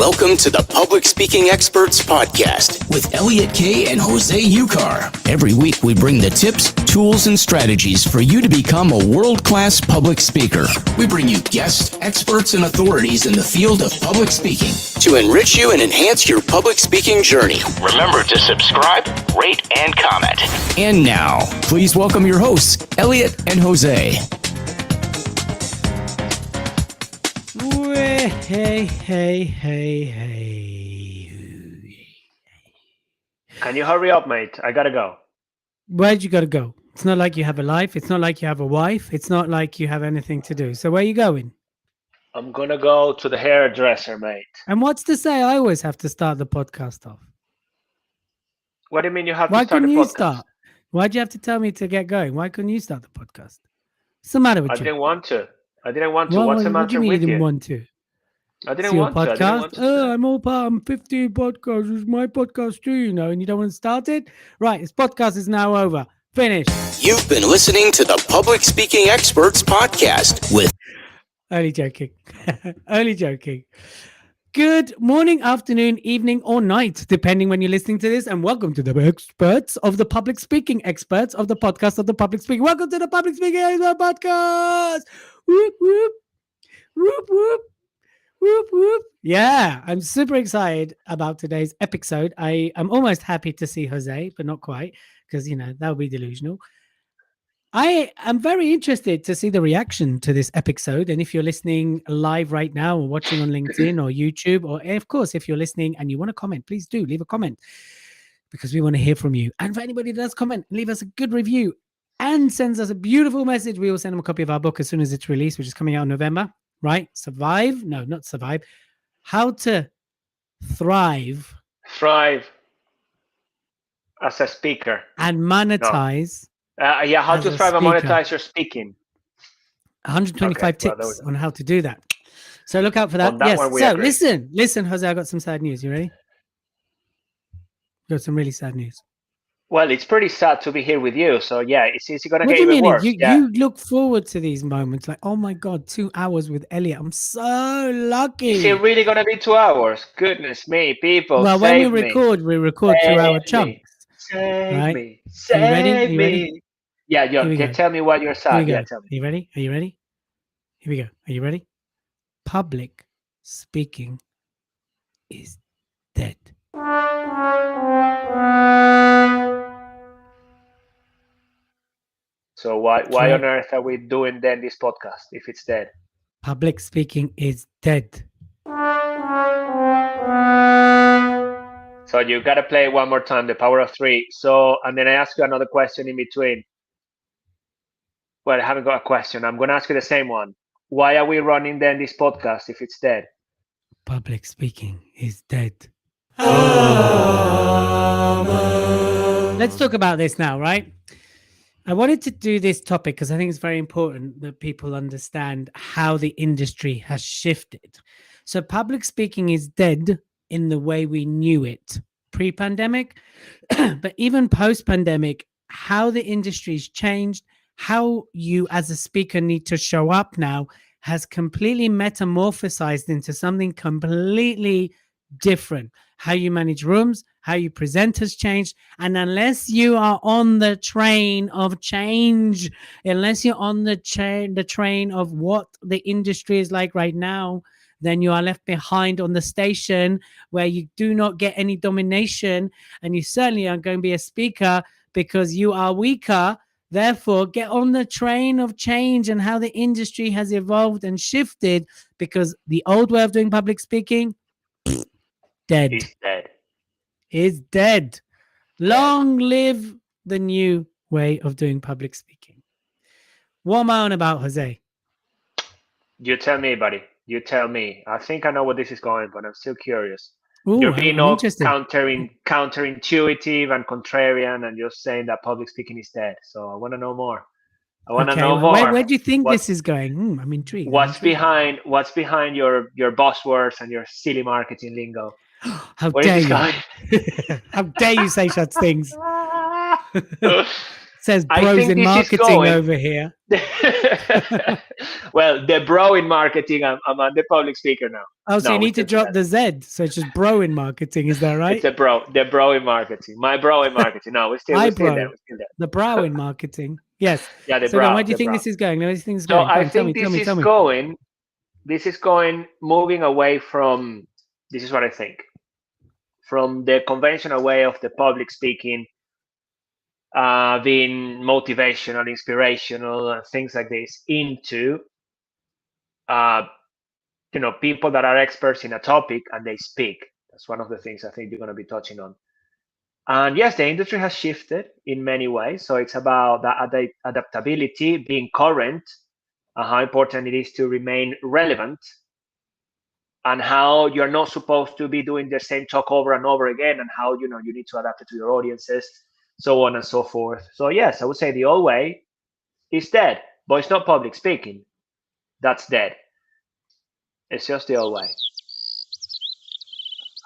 Welcome to the Public Speaking Experts Podcast with Elliot K. and Jose Ucar. Every week we bring the tips, tools, and strategies for you to become a world-class public speaker. We bring you guests, experts, and authorities in the field of public speaking to enrich you and enhance your public speaking journey. Remember to subscribe, rate, and comment. And now, please welcome your hosts, Elliot and Jose. Hey. Can you hurry up, mate? I gotta go. Where'd you gotta go? It's not like you have a life. It's not like you have a wife. It's not like you have anything to do. So where are you going? I'm gonna go to the hairdresser, mate. And what's to say I always have to start the podcast off? What do you mean you have Why to start couldn't the you podcast? start? Why'd you have to tell me to get going? Why couldn't you start the podcast? What's the matter with I you? didn't want to. What's the what matter do you mean you with didn't you? want to? I It's didn't your want to. I didn't podcast. want to. I'm 15 podcasts. It's my podcast too, you know, and you don't want to start it? Right, this podcast is now over. Finished. You've been listening to the Public Speaking Experts Podcast with Only joking. Only joking. Good morning, afternoon, evening, or night, depending when you're listening to this. And welcome to the experts of the public speaking experts of the podcast of the public speaking. Welcome to the Public Speaking Expert Podcast. Whoop, whoop. Whoop, whoop. Whoop, whoop. Yeah, I'm super excited about today's episode. I'm almost happy to see Jose, but not quite, because, you know, that would be delusional. I am very interested to see the reaction to this episode. And if you're listening live right now or watching on LinkedIn or YouTube, or of course, if you're listening and you want to comment, please do leave a comment because we want to hear from you. And for anybody that does comment, leave us a good review and sends us a beautiful message. We will send them a copy of our book as soon as it's released, which is coming out in November, right? Survive? No, not survive. How to thrive as a speaker. and monetize. How as to a thrive and speaker. monetize your speaking. 125 Okay, well, tips on how to do that. So look out for that. On that Yes. one, we So agree. listen, Jose, I got some sad news. You ready? Got some really sad news. Well, it's pretty sad to be here with you. So yeah, it's gonna What get do you even mean? worse. You look forward to these moments like, oh my God, 2 hours with Elliot. I'm so lucky. Is it really gonna be 2 hours? Goodness me, people! Well, when we save me. record 2-hour Save chunks. me. Save right? me. Are you ready? Are Save you me. ready? Yeah, Here we go. tell me what you're Here sad. we go. Yeah, tell me. Are you ready? Are you ready? Here we go. Are you ready? Public speaking is dead. So why Right. on earth are we doing then this podcast if it's dead? Public speaking is dead. So you gotta play it one more time, the power of three. So, and then I ask you another question in between. Well, I haven't got a question. I'm gonna ask you the same one. Why are we running then this podcast if it's dead? Public speaking is dead. Let's talk about this now, right? I wanted to do this topic because I think it's very important that people understand how the industry has shifted. So public speaking is dead in the way we knew it pre-pandemic, but even post-pandemic, how the industry's changed, how you as a speaker need to show up now has completely metamorphosized into something completely different. How you manage rooms, how you present has changed. And unless you are on the train of change, unless you're on the train of what the industry is like right now, then you are left behind on the station where you do not get any domination. And you certainly aren't going to be a speaker because you are weaker. Therefore, get on the train of change and how the industry has evolved and shifted, because the old way of doing public speaking, dead. It's dead. Is dead. Long live the new way of doing public speaking. What am I on about, Jose? You tell me, buddy. You tell me. I think I know where this is going, but I'm still curious. Ooh, You're being I'm all interested. counterintuitive and contrarian, and you're saying that public speaking is dead. So I want to know more. I want to Okay, know more. where do you think What- this is going? I'm intrigued. What's behind your buzzwords and your silly marketing lingo? How Where dare is you? this going? How dare you say such things? Says I bros think in this is marketing going. over here. Well, the bro in marketing, I'm the public speaker now. Oh, so No, you we're need to still drop together. the Z. So it's just bro in marketing. Is that It's right? the bro in marketing. My bro in marketing. No, I we're still there. bro. We're still there. The brow in marketing. Yes. Yeah, So then where do you the think brow. this is going? Where do you think this is So going? Come I on, tell me, think tell this me, is tell me. going. This is going moving away from. This is what I think. From the conventional way of the public speaking, being motivational, inspirational, things like this, into uh, people that are experts in a topic and they speak. That's one of the things I think you're going to be touching on. And yes, the industry has shifted in many ways. So it's about that adaptability, being current, and how important it is to remain relevant, and how you're not supposed to be doing the same talk over and over again, and how you need to adapt it to your audiences, so on and so forth. So yes, I would say the old way is dead, but it's not public speaking. That's dead. It's just the old way.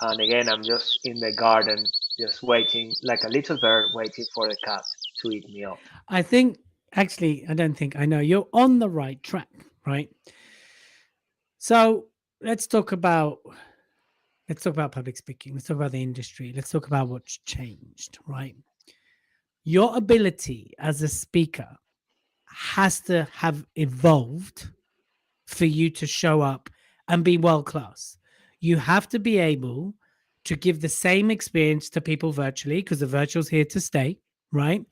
And again, I'm just in the garden, just waiting, like a little bird waiting for the cat to eat me up. I think, actually, I don't think I know. You're on the right track, right? So let's talk about public speaking. Let's talk about the industry. Let's talk about what's changed, right? Your ability as a speaker has to have evolved for you to show up and be world class. You have to be able to give the same experience to people virtually, because the virtual's here to stay, right?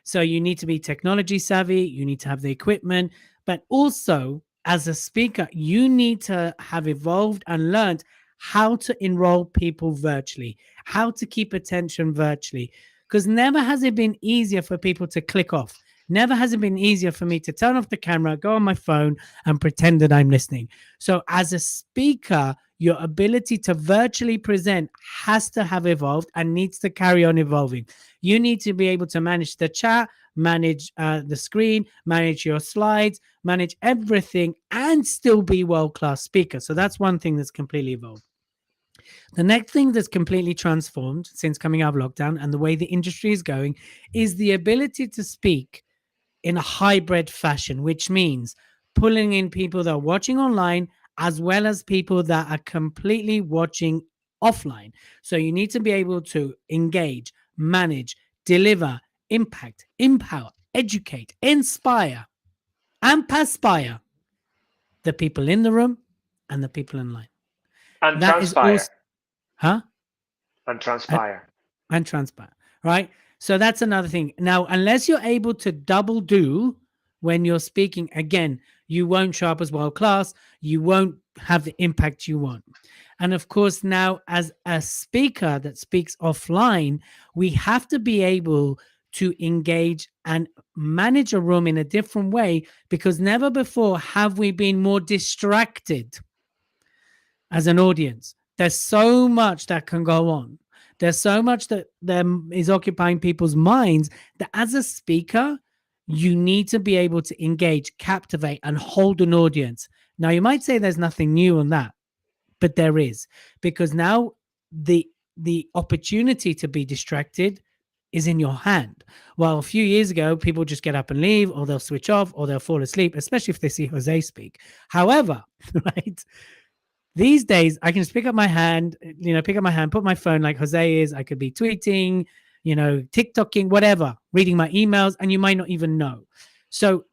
So you need to be technology savvy, you need to have the equipment, but also as a speaker, you need to have evolved and learned how to enroll people virtually, how to keep attention virtually, because never has it been easier for people to click off. Never has it been easier for me to turn off the camera, go on my phone, and pretend that I'm listening. So, as a speaker, your ability to virtually present has to have evolved and needs to carry on evolving. You need to be able to manage the chat, manage the screen, manage your slides, manage everything, and still be world-class speaker. So that's one thing that's completely evolved. The next thing that's completely transformed since coming out of lockdown and the way the industry is going is the ability to speak in a hybrid fashion, which means pulling in people that are watching online as well as people that are completely watching offline. So you need to be able to engage, manage, deliver, impact, empower, educate, inspire, and perspire the people in the room and the people online. And That is transpire. also, huh? And transpire. And transpire, right? So that's another thing. Now, unless you're able to double do when you're speaking, again, you won't show up as world class. You won't have the impact you want. And of course, now as a speaker that speaks offline, we have to be able to engage and manage a room in a different way, because never before have we been more distracted as an audience. There's so much that can go on. There's so much that is occupying people's minds that as a speaker, you need to be able to engage, captivate, and hold an audience. Now, you might say there's nothing new on that, but there is, because now the opportunity to be distracted is in your hand. Well, a few years ago, people just get up and leave, or they'll switch off, or they'll fall asleep, especially if they see Jose speak. However, right, these days, I can just pick up my hand, put my phone like Jose is. I could be tweeting, TikToking, whatever, reading my emails, and you might not even know. So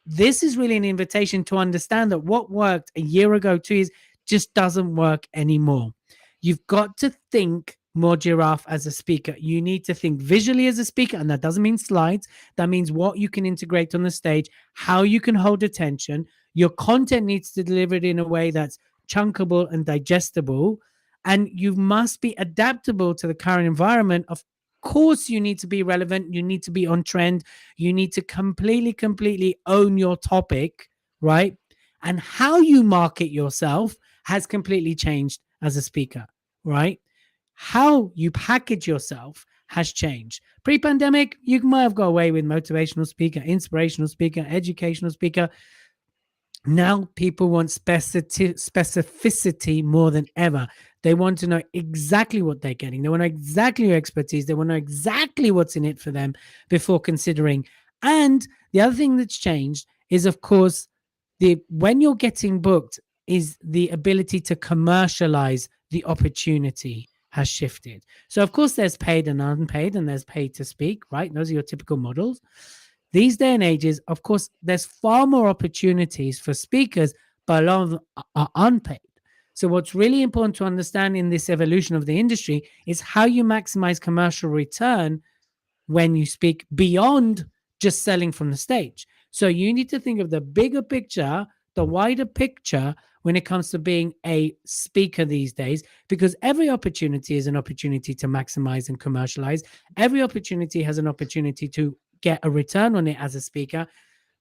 this is really an invitation to understand that what worked a year ago, 2 years, just doesn't work anymore. You've got to think more giraffe as a speaker. You need to think visually as a speaker, and that doesn't mean slides. That means what you can integrate on the stage, how you can hold attention. Your content needs to deliver it in a way that's chunkable and digestible, and you must be adaptable to the current environment. Of course, you need to be relevant. You need to be on trend. You need to completely own your topic, right? And how you market yourself has completely changed as a speaker, right? How you package yourself has changed. Pre-pandemic, you might have got away with motivational speaker, inspirational speaker, educational speaker. Now people want specificity more than ever. They want to know exactly what they're getting. They want to know exactly your expertise. They want to know exactly what's in it for them before considering. And the other thing that's changed is, of course, the when you're getting booked, is the ability to commercialize the opportunity has shifted. So, of course, there's paid and unpaid, and there's paid to speak, right? Those are your typical models. These day and ages, of course, there's far more opportunities for speakers, but a lot of them are unpaid. So, what's really important to understand in this evolution of the industry is how you maximize commercial return when you speak beyond just selling from the stage. So, you need to think of the bigger picture, the wider picture when it comes to being a speaker these days, because every opportunity is an opportunity to maximize and commercialize. Every opportunity has an opportunity to get a return on it as a speaker.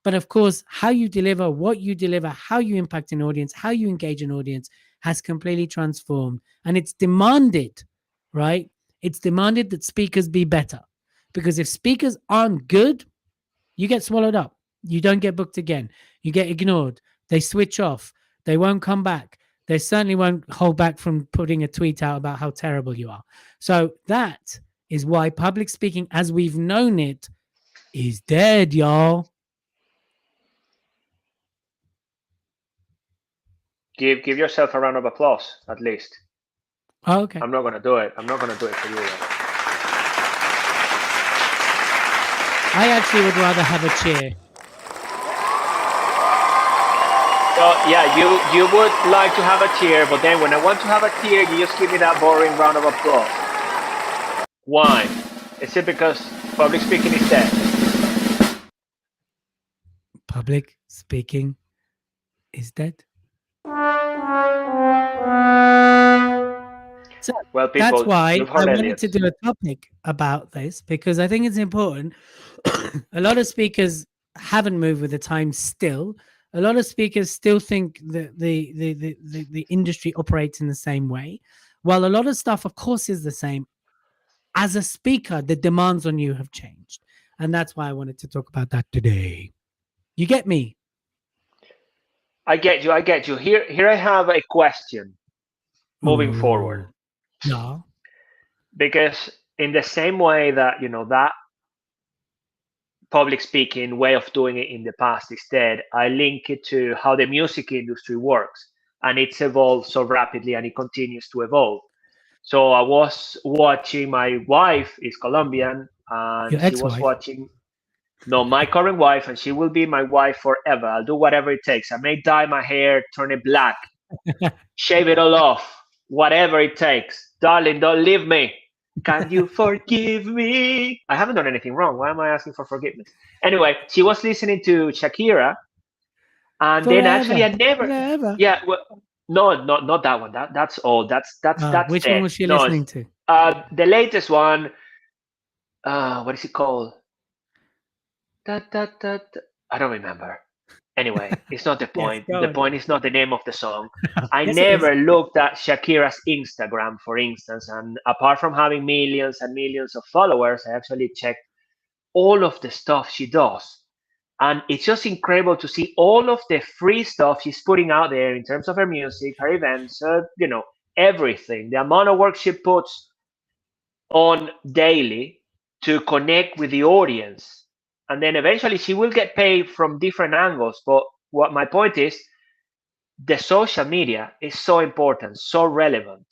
But of course, how you deliver, what you deliver, how you impact an audience, how you engage an audience has completely transformed. And it's demanded, right? It's demanded that speakers be better. Because if speakers aren't good, you get swallowed up. You don't get booked again. You get ignored. They switch off. They won't come back. They certainly won't hold back from putting a tweet out about how terrible you are. So that is why public speaking, as we've known it, is dead, y'all. Give yourself a round of applause, at least. Oh, okay. I'm not going to do it. I'm not going to do it for you. I actually would rather have a cheer. So yeah, you would like to have a cheer, but then when I want to have a cheer, you just give me that boring round of applause. Why? Is it because public speaking is dead? Public speaking is dead. So well, people, that's why you've I heard wanted Elliot. to do a topic about this, because I think it's important. A lot of speakers haven't moved with the times still. A lot of speakers still think that the industry operates in the same way. While a lot of stuff, of course, is the same. As a speaker, the demands on you have changed. And that's why I wanted to talk about that today. You get me? I get you. Here I have a question moving forward. Ooh. Yeah. Because in the same way that, that public speaking way of doing it in the past is dead, I link it to how the music industry works. And it's evolved so rapidly and it continues to evolve. So I was watching, my wife is Colombian, and Your she was ex-wife. watching, no, my current wife, and she will be my wife forever. I'll do whatever it takes. I may dye my hair, turn it black, shave it all off, whatever it takes. Darling, don't leave me. Can you forgive me? I haven't done anything wrong. Why am I asking for forgiveness? Anyway, she was listening to Shakira, and then actually I never, Forever. yeah, well, no, not that one. That's old. That's Which dead. one was she No, listening to? the latest one. What is it called? I don't remember. Anyway, it's not the Yes, point. go The on. point is not the name of the song. I Yes, it is. never looked at Shakira's Instagram, for instance, and apart from having millions and millions of followers, I actually checked all of the stuff she does. And it's just incredible to see all of the free stuff she's putting out there in terms of her music, her events, everything. The amount of work she puts on daily to connect with the audience. And then eventually she will get paid from different angles. But what my point is, the social media is so important, so relevant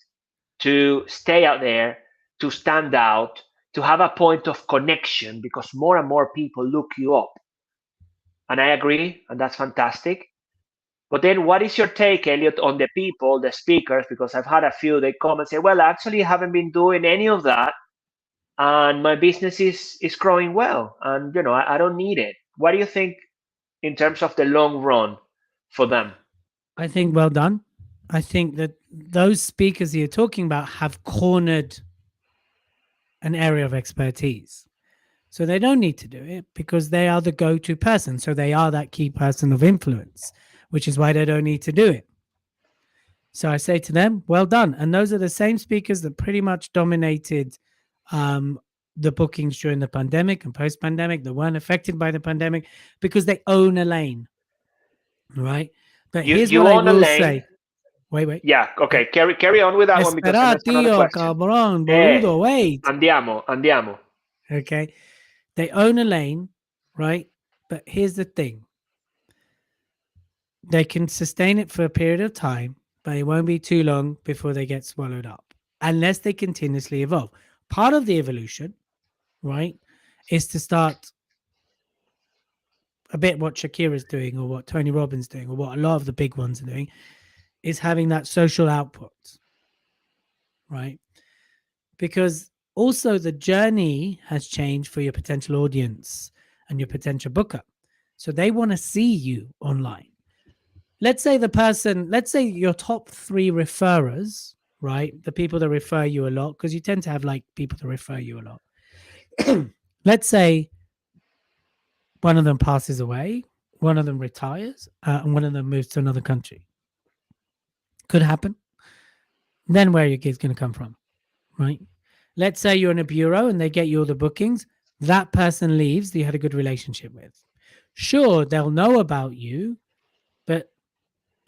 to stay out there, to stand out, to have a point of connection, because more and more people look you up. And I agree, and that's fantastic. But then what is your take, Elliot, on the people, the speakers? Because I've had a few, they come and say, well, actually, I haven't been doing any of that, and my business is growing well, and I don't need it. What do you think in terms of the long run for them? I think well done. I think that those speakers you're talking about have cornered an area of expertise. So they don't need to do it because they are the go-to person. So they are that key person of influence, which is why they don't need to do it. So I say to them, well done. And those are the same speakers that pretty much dominated the bookings during the pandemic and post-pandemic that weren't affected by the pandemic because they own a lane. right? But You here's you what I own a will lane. say. Wait. Yeah, okay. Carry on with that one because then Espera, there's another tío, question. cabrón, boludo, wait. Andiamo. Okay. They own a lane, right? But here's the thing. They can sustain it for a period of time, but it won't be too long before they get swallowed up unless they continuously evolve. Part of the evolution, right, is to start a bit what Shakira's doing or what Tony Robbins doing or what a lot of the big ones are doing is having that social output, right? Because also the journey has changed for your potential audience and your potential booker. So they want to see you online. Let's say your top 3 referrers, right? The people that refer you a lot, because you tend to have like people that refer you a lot. Let's say one of them passes away, one of them retires, and one of them moves to another country. Could happen. Then where are your gigs going to come from, right? Let's say you're in a bureau and they get you all the bookings. That person leaves that you had a good relationship with. Sure, they'll know about you, but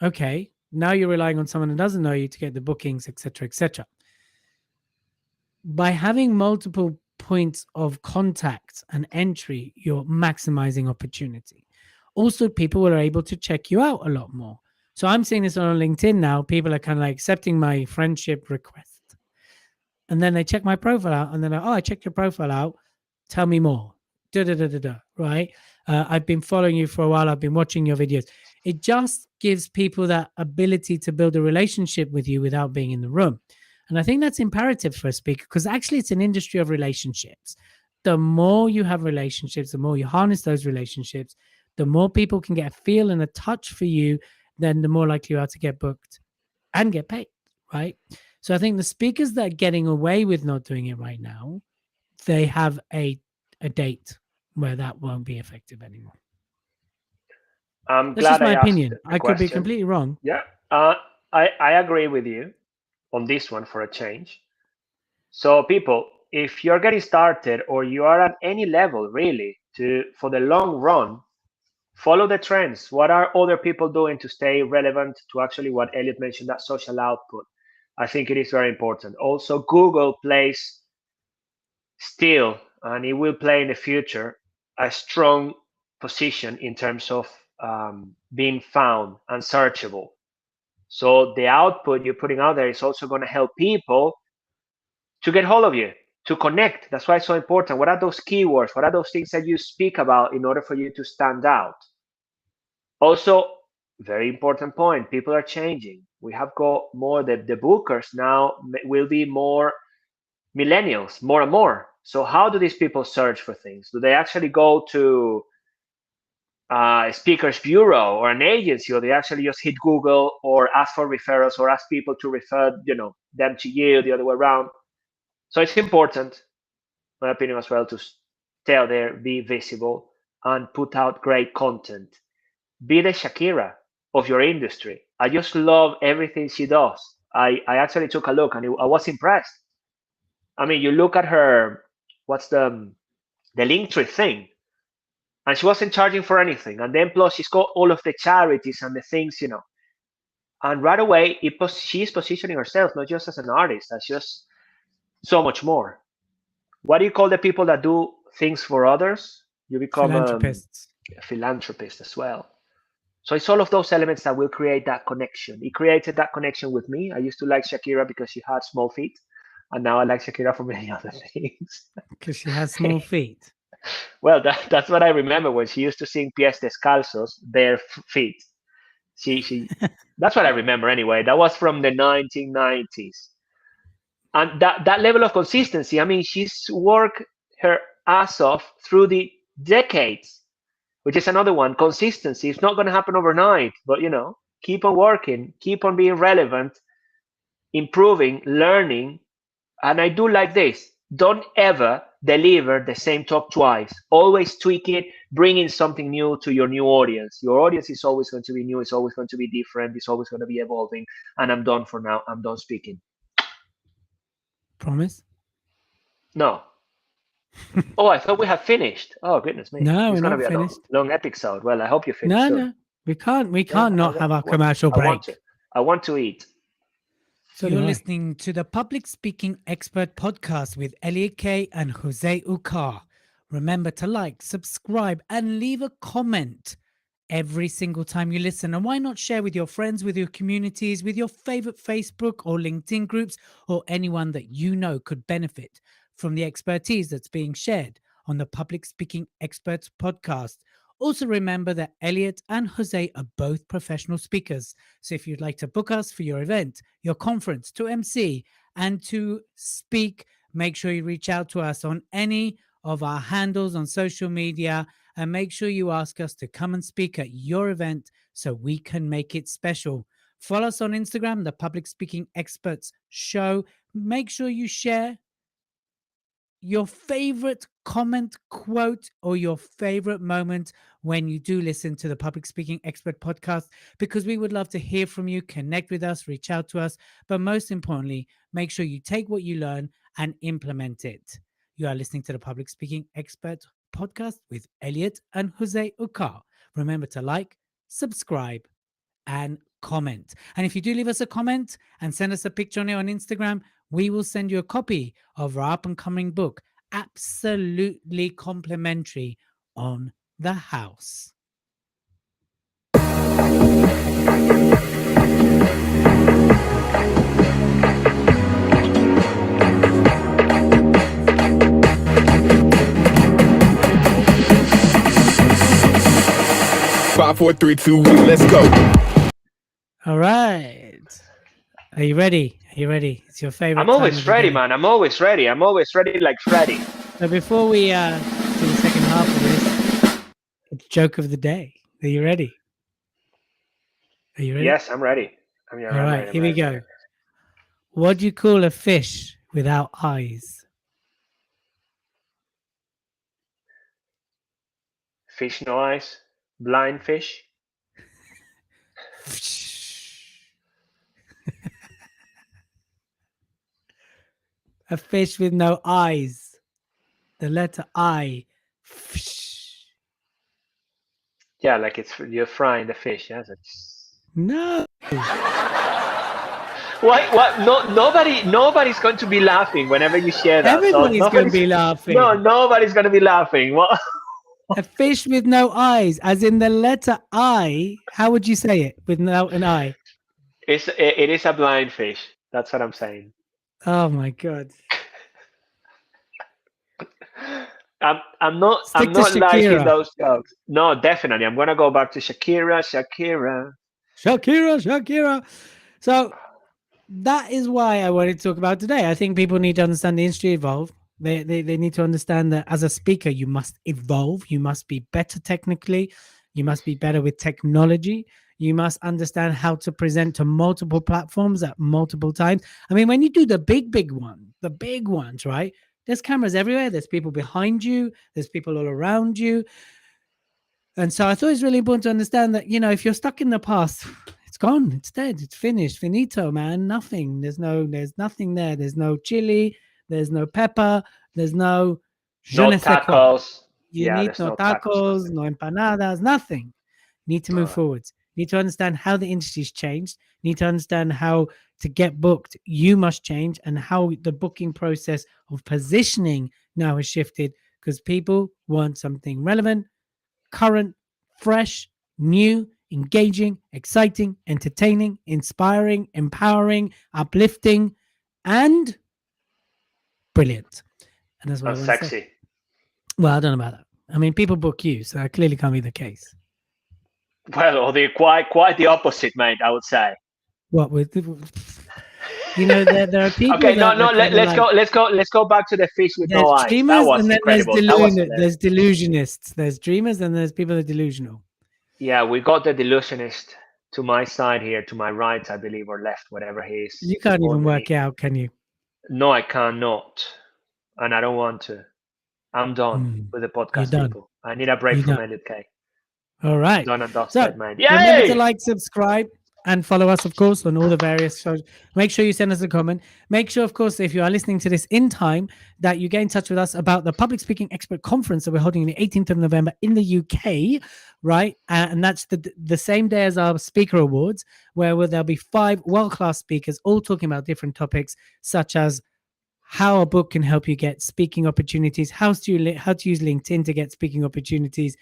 okay, now you're relying on someone who doesn't know you to get the bookings, etc., etc. By having multiple points of contact and entry, you're maximizing opportunity. Also, people are able to check you out a lot more. So I'm seeing this on LinkedIn now. People are kind of like accepting my friendship request. And then they check my profile out and they're like, oh, I checked your profile out. Tell me more. Right? I've been following you for a while. I've been watching your videos. It just gives people that ability to build a relationship with you without being in the room. And I think that's imperative for a speaker because actually it's an industry of relationships. The more you have relationships, the more you harness those relationships, the more people can get a feel and a touch for you, then the more likely you are to get booked and get paid, right? So I think the speakers that are getting away with not doing it right now, they have a date where that won't be effective anymore. I'm That's just glad my I asked opinion. the I could be question. completely wrong. Yeah, I agree with you on this one for a change. So people, if you're getting started or you are at any level really for the long run, follow the trends. What are other people doing to stay relevant to actually what Elliot mentioned, that social output? I think it is very important. Also, Google plays still, and it will play in the future, a strong position in terms of being found and searchable. So the output you're putting out there is also going to help people to get hold of you, to connect. That's why it's so important. What are those keywords? What are those things that you speak about in order for you to stand out? Also, very important point, people are changing. We have got more, the bookers now will be more millennials, more and more. So how do these people search for things? Do they actually go to a speakers bureau or an agency, or they actually just hit Google or ask for referrals or ask people to refer them to you, the other way around? So it's important, my opinion as well, to stay out there, be visible, and put out great content. Be the Shakira of your industry. I just love everything she does. I actually took a look and I was impressed. I mean, you look at her, what's the Linktree thing, and she wasn't charging for anything. And then plus she's got all of the charities and the things, And right away, she's positioning herself not just as an artist, as just so much more. What do you call the people that do things for others? You become Philanthropists. a philanthropist as well. So it's all of those elements that will create that connection. It created that connection with me. I used to like Shakira because she had small feet, and now I like Shakira for many other things. Because she has small feet. Well, that's what I remember when she used to sing Pies Descalzos, bare feet. She that's what I remember anyway. That was from the 1990s. And that level of consistency, I mean, she's worked her ass off through the decades, which is another one. Consistency. It's not going to happen overnight, but keep on working, keep on being relevant, improving, learning. And I do like this. Don't ever deliver the same talk twice. Always tweak it, bring in something new to your new audience. Your audience is always going to be new. It's always going to be different. It's always going to be evolving. And I'm done for now. I'm done speaking. Promise? No. Oh, I thought we had finished. Oh, goodness me. No, It's we're going to not be finished. a long episode. Well, I hope you finish soon. No. We can't not have our commercial break. I want to eat. So you're listening to the Public Speaking Expert Podcast with Elliot K and Jose Ucar. Remember to like, subscribe, and leave a comment every single time you listen. And why not share with your friends, with your communities, with your favorite Facebook or LinkedIn groups, or anyone that you know could benefit from the expertise that's being shared on the Public Speaking Experts Podcast. Also, remember that Elliot and Jose are both professional speakers. So if you'd like to book us for your event, your conference, to MC and to speak, make sure you reach out to us on any of our handles on social media, and make sure you ask us to come and speak at your event so we can make it special. Follow us on Instagram, the Public Speaking Experts Show. Make sure you share your favorite comment, quote, or your favorite moment when you do listen to the Public Speaking Expert Podcast, because we would love to hear from you, connect with us, reach out to us. But most importantly, make sure you take what you learn and implement it. You are listening to the Public Speaking Expert Podcast with Elliot and Jose Ucar. Remember to like, subscribe, and comment. And if you do leave us a comment and send us a picture on it on Instagram, we will send you a copy of our up and coming book, absolutely complimentary, on the house. Five, 4, 3, 2, 1, let's go. All right. Are you ready? Are you ready? It's your favorite. I'm always ready, man. I'm always ready. I'm always ready like Freddy. So before we do the second half of this, it's joke of the day. Are you ready? Are you ready? Yes, I'm ready. All right, here we go. What do you call a fish without eyes? Fish no eyes. Blind fish. A fish with no eyes. The letter I. Yeah, like you're frying the fish. Yes. No. What? No, nobody's going to be laughing whenever you share that. Everybody's going to be laughing. No, nobody's going to be laughing. What? A fish with no eyes, as in the letter I. How would you say it without an eye? It is a blind fish. That's what I'm saying. Oh my God. I'm not liking those jokes. No, definitely. I'm gonna go back to Shakira. So that is why I wanted to talk about today. I think people need to understand the industry evolved. They need to understand that as a speaker, you must evolve. You must be better technically. You must be better with technology. You must understand how to present to multiple platforms at multiple times. I mean, when you do the big ones, right? There's cameras everywhere. There's people behind you. There's people all around you. And so I thought it's really important to understand that, if you're stuck in the past, it's gone. It's dead. It's finished. Finito, man. Nothing. There's nothing there. There's no chili. There's no pepper. There's no tacos. You need no tacos, no empanadas, nothing. You need to move forwards. You need to understand how the industry's changed. You need to understand how to get booked. You must change, and how the booking process of positioning now has shifted, because people want something relevant, current, fresh, new, engaging, exciting, entertaining, inspiring, empowering, uplifting, and brilliant. And that's what I want sexy. to say. Well, I don't know about that. I mean, people book you, so that clearly can't be the case. Well, or they're quite the opposite, mate. I would say. What with? There are people. Okay, let's go back to the fish with no eyes. Dreamers, that was and then incredible. There's delusionists. There's dreamers, and there's people that are delusional. Yeah, we got the delusionist to my side here, to my right, I believe, or left, whatever he is. You can't even work out, can you? No, I cannot, and I don't want to. I'm done with the podcast, people. I need a break from Elliot K. All right. Done and dusted, man. Remember to like, subscribe, and follow us, of course, on all the various shows. Make sure you send us a comment. Make sure, of course, if you are listening to this in time, that you get in touch with us about the Public Speaking Expert Conference that we're holding on the 18th of November in the UK. right? And that's the same day as our speaker awards, where there'll be 5 world-class speakers all talking about different topics, such as how a book can help you get speaking opportunities, how to use LinkedIn to get speaking opportunities,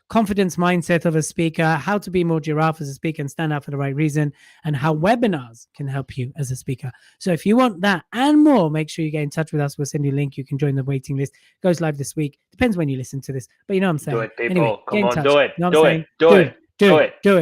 confidence mindset of a speaker, how to be more giraffe as a speaker and stand out for the right reason, and how webinars can help you as a speaker. So if you want that and more, make sure you get in touch with us. We'll send you a link. You can join the waiting list. It goes live this week. Depends when you listen to this, but you know what I'm saying. Do it, people. Anyway, Come on, touch. do it. You know what Do I'm it. saying? Do it. Do it.